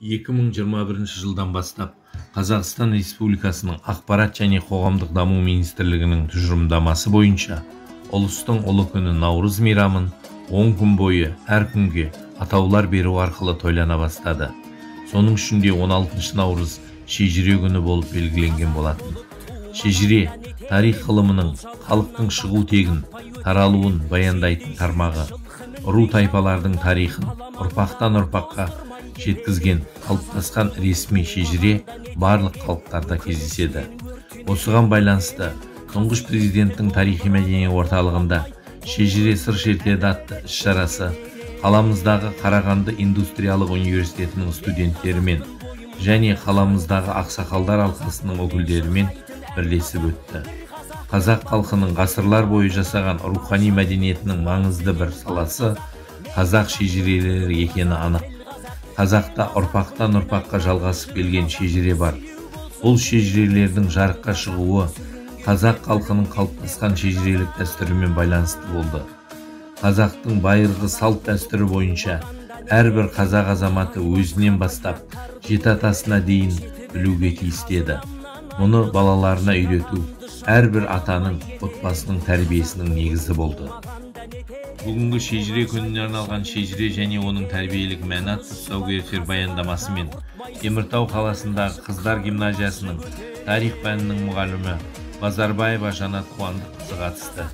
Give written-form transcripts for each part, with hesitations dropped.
2021 жылдан бастап Қазақстан Республикасының Ақпарат және қоғамдық даму министрлігінің тұжырымдамасы бойынша ұлыстың ұлы күні Наурыз мейрамын 10 күн бойы әр күнге атаулар беру арқылы тойлана бастады. Соның ішінде 16 наурыз шежіре күні болып белгіленген болатын. Шежіре тарих ғылымының халықтың шығу тегін, таралуын баяндайтын тармағы, ру тайпалардың тарихын ұрпақтан ұрпаққа жеткізген қалыптасқан ресми шежіре барлық халықтарда кездеседі. Осыған байланысты тұңғыш президенттің тарихи мәдени орталығында шежіре сыр шертеді атты іс-шарасы қаламыздағы Қарағанды индустриялық университетінің студенттерімен және қаламыздағы ақсақалдар алқасының өкілдерімен бірлесіп өтті. Қазақ халқының ғасырлар бойы жасаған рухани мәдениетінің маңызды бір саласы қазақ шежірелері екені анық. Қазақта ұрпақтан ұрпаққа жалғасып келген шежіре бар. Бұл шежірелердің жарыққа шығуы қазақ халқының қалыптасқан шежірелік дәстүрімен байланысты болды. Қазақтың байырғы салт дәстүрі бойынша әрбір қазақ азаматы өзінен бастап жеті атасына дейін білуге тиісті. Мұны балаларына үйрету әрбір атаның отбасының тәрбиесінің негізі болды. Бүгінгі шежіре күніне арналған шежіре және оның тәрбиелік мәні атты тұсаукесер баяндамасымен Теміртау қаласындағы қыздар гимназиясының тарих пәнінің мұғалімі Базарбаева Жанат Қуандыққызы қатысты.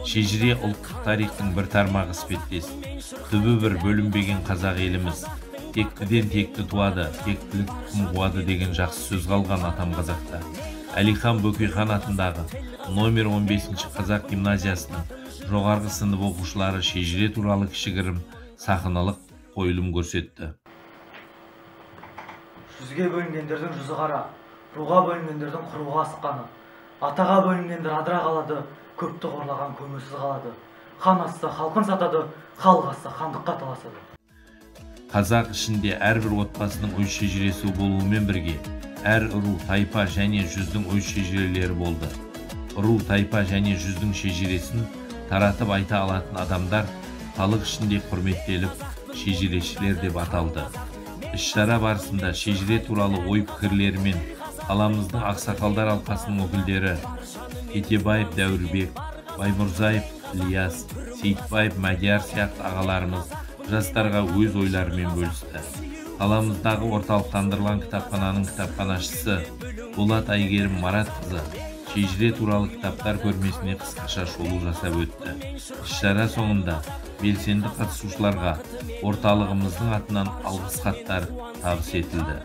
Шежіре ұлттық тарихтың бір тармағы іспеттес. Түбі бір бөлінбеген қазақ еліміз. Тектіден текті туады, тектілік тұқым қуады деген жақсы сөз қалған атам қазақта. Әлихан Бөкейхан атындағы номер 15 қазақ гимназиясының жоғарғы сынып оқушылары шежіре туралы кішігірім сахналық қойылым көрсетті. Жүзге бөлінгендердің жүзі қара, руға бөлінгендердің құруға асыққаны, атаға бөлінгендер адыра қалады, көпті қорлаған көмусіз қалады. Хан асса халқын сатады, халық асса хандыққа таласады. Қазақ ішінде әрбір отбасының өз шежіресі болуымен бірге, әр ру, тайпа және жүздің өз шежірелері болды. Ру, тайпа және жүздің шежіресін таратып айта алатын адамдар халық ішінде құрметтеліп, шежірешілер деп аталды. Іс-шара барысында шежіре туралы ой-пікірлерімен қаламыздың ақсақалдар алқасының өкілдері Кетебаев Дәуірбек, Баймұрзаев Ильяс, Сейітбаев Мадияр сияқты ағаларымыз жастарға өз ойларымен бөлісті. Қаламыздағы орталықтандырылған кітапхананың кітапханашысы Болат Айгерім Маратқызы шежіре туралы кітаптар көрмесіне қысқаша шолу жасап өтті. Іс-шара соңында белсенді қатысушыларға орталығымыздың атынан алғыс хаттар табыс етілді.